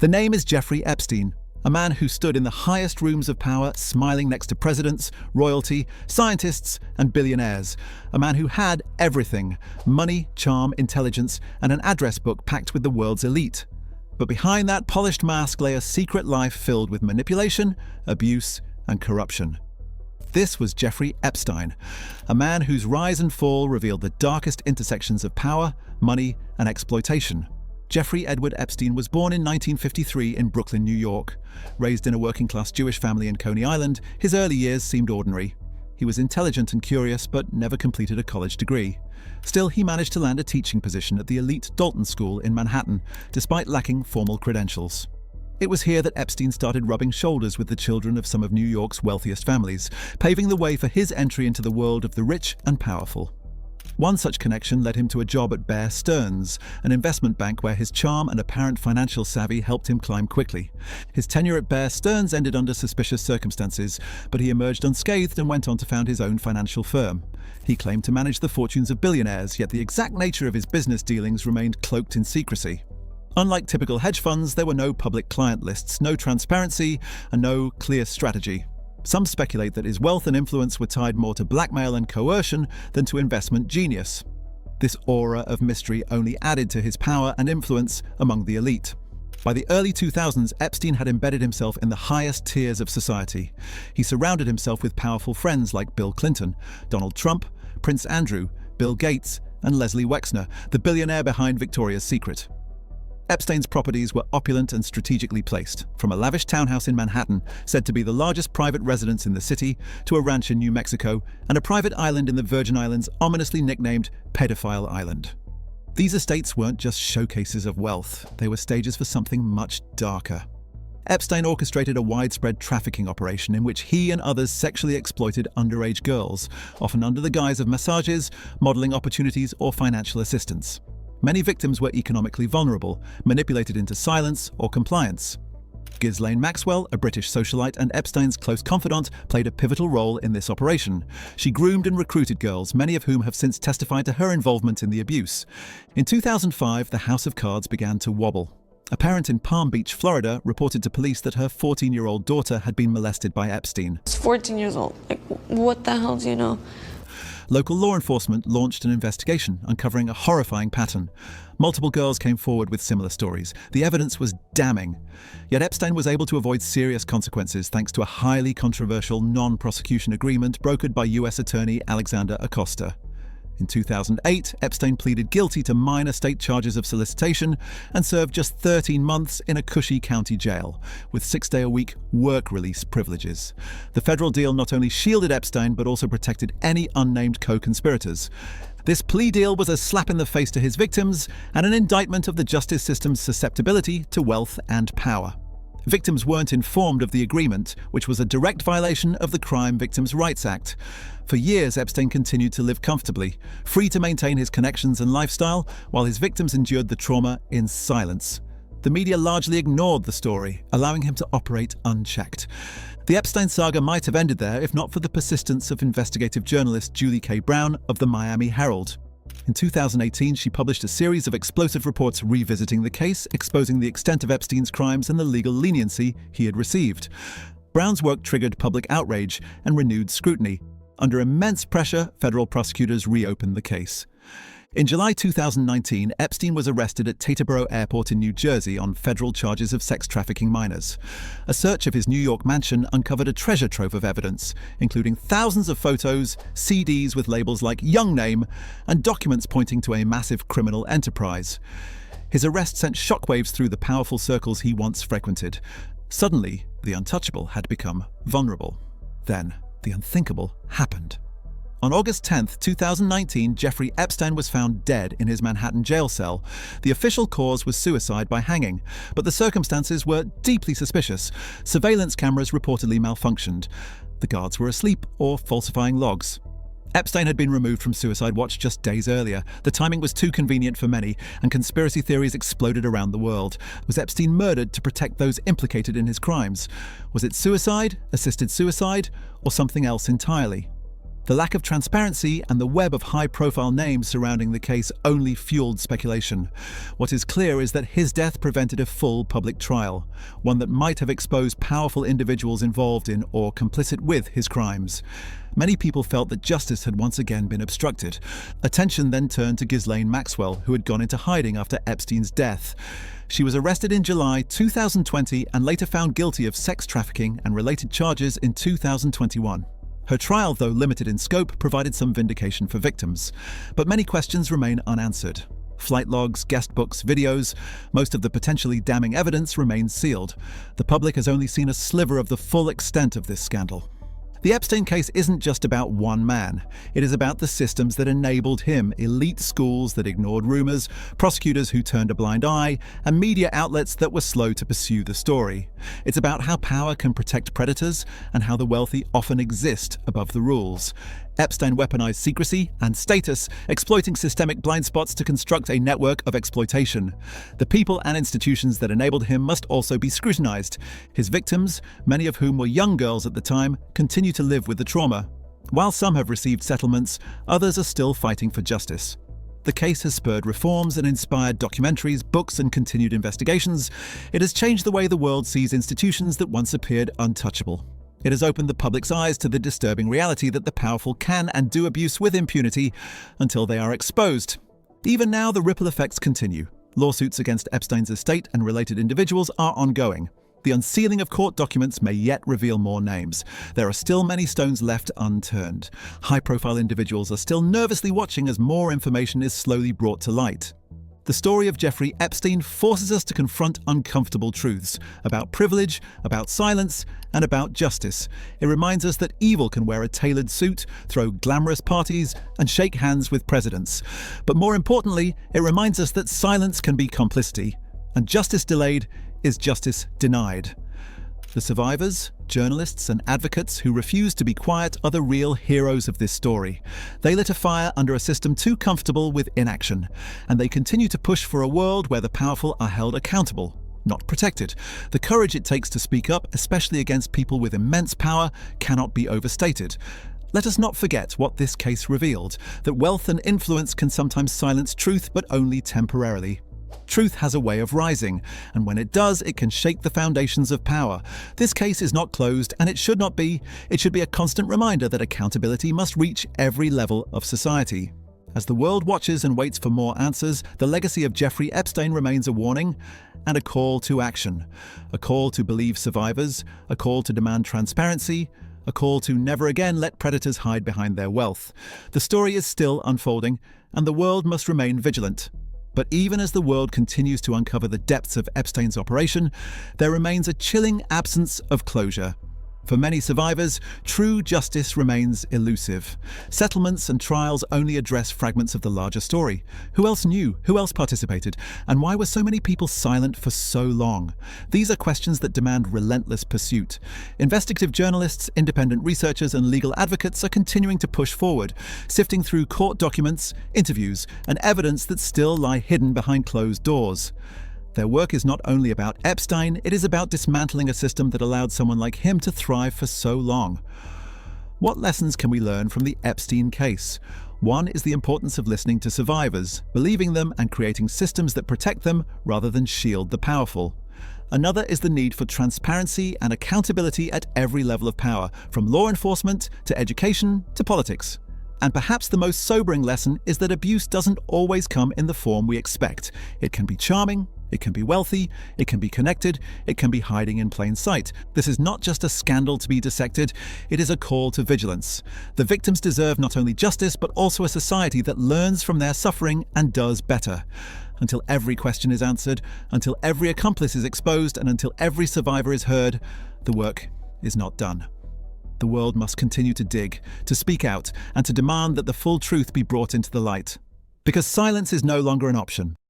The name is Jeffrey Epstein, a man who stood in the highest rooms of power, smiling next to presidents, royalty, scientists, and billionaires. A man who had everything: money, charm, intelligence, and an address book packed with the world's elite. But behind that polished mask lay a secret life filled with manipulation, abuse, and corruption. This was Jeffrey Epstein, a man whose rise and fall revealed the darkest intersections of power, money, and exploitation. Jeffrey Edward Epstein was born in 1953 in Brooklyn, New York. Raised in a working-class Jewish family in Coney Island, his early years seemed ordinary. He was intelligent and curious, but never completed a college degree. Still, he managed to land a teaching position at the elite Dalton School in Manhattan, despite lacking formal credentials. It was here that Epstein started rubbing shoulders with the children of some of New York's wealthiest families, paving the way for his entry into the world of the rich and powerful. One such connection led him to a job at Bear Stearns, an investment bank where his charm and apparent financial savvy helped him climb quickly. His tenure at Bear Stearns ended under suspicious circumstances, but he emerged unscathed and went on to found his own financial firm. He claimed to manage the fortunes of billionaires, yet the exact nature of his business dealings remained cloaked in secrecy. Unlike typical hedge funds, there were no public client lists, no transparency, and no clear strategy. Some speculate that his wealth and influence were tied more to blackmail and coercion than to investment genius. This aura of mystery only added to his power and influence among the elite. By the early 2000s, Epstein had embedded himself in the highest tiers of society. He surrounded himself with powerful friends like Bill Clinton, Donald Trump, Prince Andrew, Bill Gates, and Leslie Wexner, the billionaire behind Victoria's Secret. Epstein's properties were opulent and strategically placed, from a lavish townhouse in Manhattan, said to be the largest private residence in the city, to a ranch in New Mexico, and a private island in the Virgin Islands ominously nicknamed Pedophile Island. These estates weren't just showcases of wealth, they were stages for something much darker. Epstein orchestrated a widespread trafficking operation in which he and others sexually exploited underage girls, often under the guise of massages, modeling opportunities, or financial assistance. Many victims were economically vulnerable, manipulated into silence or compliance. Ghislaine Maxwell, a British socialite and Epstein's close confidant, played a pivotal role in this operation. She groomed and recruited girls, many of whom have since testified to her involvement in the abuse. In 2005, the house of cards began to wobble. A parent in Palm Beach, Florida, reported to police that her 14-year-old daughter had been molested by Epstein. She's 14 years old. Like, what the hell do you know? Local law enforcement launched an investigation, uncovering a horrifying pattern. Multiple girls came forward with similar stories. The evidence was damning. Yet Epstein was able to avoid serious consequences thanks to a highly controversial non-prosecution agreement brokered by U.S. Attorney Alexander Acosta. In 2008, Epstein pleaded guilty to minor state charges of solicitation and served just 13 months in a cushy county jail, with 6-day-a-week work release privileges. The federal deal not only shielded Epstein, but also protected any unnamed co-conspirators. This plea deal was a slap in the face to his victims and an indictment of the justice system's susceptibility to wealth and power. Victims weren't informed of the agreement, which was a direct violation of the Crime Victims' Rights Act. For years, Epstein continued to live comfortably, free to maintain his connections and lifestyle, while his victims endured the trauma in silence. The media largely ignored the story, allowing him to operate unchecked. The Epstein saga might have ended there if not for the persistence of investigative journalist Julie K. Brown of the Miami Herald. In 2018, she published a series of explosive reports revisiting the case, exposing the extent of Epstein's crimes and the legal leniency he had received. Brown's work triggered public outrage and renewed scrutiny. Under immense pressure, federal prosecutors reopened the case. In July 2019, Epstein was arrested at Teterboro Airport in New Jersey on federal charges of sex trafficking minors. A search of his New York mansion uncovered a treasure trove of evidence, including thousands of photos, CDs with labels like Young Name, and documents pointing to a massive criminal enterprise. His arrest sent shockwaves through the powerful circles he once frequented. Suddenly, the untouchable had become vulnerable. Then, the unthinkable happened. On August 10, 2019, Jeffrey Epstein was found dead in his Manhattan jail cell. The official cause was suicide by hanging, but the circumstances were deeply suspicious. Surveillance cameras reportedly malfunctioned. The guards were asleep or falsifying logs. Epstein had been removed from suicide watch just days earlier. The timing was too convenient for many, and conspiracy theories exploded around the world. Was Epstein murdered to protect those implicated in his crimes? Was it suicide, assisted suicide, or something else entirely? The lack of transparency and the web of high-profile names surrounding the case only fueled speculation. What is clear is that his death prevented a full public trial, one that might have exposed powerful individuals involved in or complicit with his crimes. Many people felt that justice had once again been obstructed. Attention then turned to Ghislaine Maxwell, who had gone into hiding after Epstein's death. She was arrested in July 2020 and later found guilty of sex trafficking and related charges in 2021. Her trial, though limited in scope, provided some vindication for victims. But many questions remain unanswered. Flight logs, guest books, videos, most of the potentially damning evidence remains sealed. The public has only seen a sliver of the full extent of this scandal. The Epstein case isn't just about one man. It is about the systems that enabled him, elite schools that ignored rumors, prosecutors who turned a blind eye, and media outlets that were slow to pursue the story. It's about how power can protect predators and how the wealthy often exist above the rules. Epstein weaponized secrecy and status, exploiting systemic blind spots to construct a network of exploitation. The people and institutions that enabled him must also be scrutinized. His victims, many of whom were young girls at the time, continue to live with the trauma. While some have received settlements, others are still fighting for justice. The case has spurred reforms and inspired documentaries, books, and continued investigations. It has changed the way the world sees institutions that once appeared untouchable. It has opened the public's eyes to the disturbing reality that the powerful can and do abuse with impunity until they are exposed. Even now, the ripple effects continue. Lawsuits against Epstein's estate and related individuals are ongoing. The unsealing of court documents may yet reveal more names. There are still many stones left unturned. High-profile individuals are still nervously watching as more information is slowly brought to light. The story of Jeffrey Epstein forces us to confront uncomfortable truths about privilege, about silence, and about justice. It reminds us that evil can wear a tailored suit, throw glamorous parties, and shake hands with presidents. But more importantly, it reminds us that silence can be complicity, and justice delayed is justice denied. The survivors, journalists, and advocates who refuse to be quiet are the real heroes of this story. They lit a fire under a system too comfortable with inaction, and they continue to push for a world where the powerful are held accountable, not protected. The courage it takes to speak up, especially against people with immense power, cannot be overstated. Let us not forget what this case revealed, that wealth and influence can sometimes silence truth, but only temporarily. Truth has a way of rising, and when it does, it can shake the foundations of power. This case is not closed, and it should not be. It should be a constant reminder that accountability must reach every level of society. As the world watches and waits for more answers, the legacy of Jeffrey Epstein remains a warning and a call to action. A call to believe survivors, a call to demand transparency, a call to never again let predators hide behind their wealth. The story is still unfolding, and the world must remain vigilant. But even as the world continues to uncover the depths of Epstein's operation, there remains a chilling absence of closure. For many survivors, true justice remains elusive. Settlements and trials only address fragments of the larger story. Who else knew? Who else participated? And why were so many people silent for so long? These are questions that demand relentless pursuit. Investigative journalists, independent researchers, and legal advocates are continuing to push forward, sifting through court documents, interviews, and evidence that still lie hidden behind closed doors. Their work is not only about Epstein, it is about dismantling a system that allowed someone like him to thrive for so long. What lessons can we learn from the Epstein case? One is the importance of listening to survivors, believing them, and creating systems that protect them rather than shield the powerful. Another is the need for transparency and accountability at every level of power, from law enforcement to education to politics. And perhaps the most sobering lesson is that abuse doesn't always come in the form we expect. It can be charming, it can be wealthy, it can be connected, it can be hiding in plain sight. This is not just a scandal to be dissected, it is a call to vigilance. The victims deserve not only justice, but also a society that learns from their suffering and does better. Until every question is answered, until every accomplice is exposed, and until every survivor is heard, the work is not done. The world must continue to dig, to speak out, and to demand that the full truth be brought into the light. Because silence is no longer an option.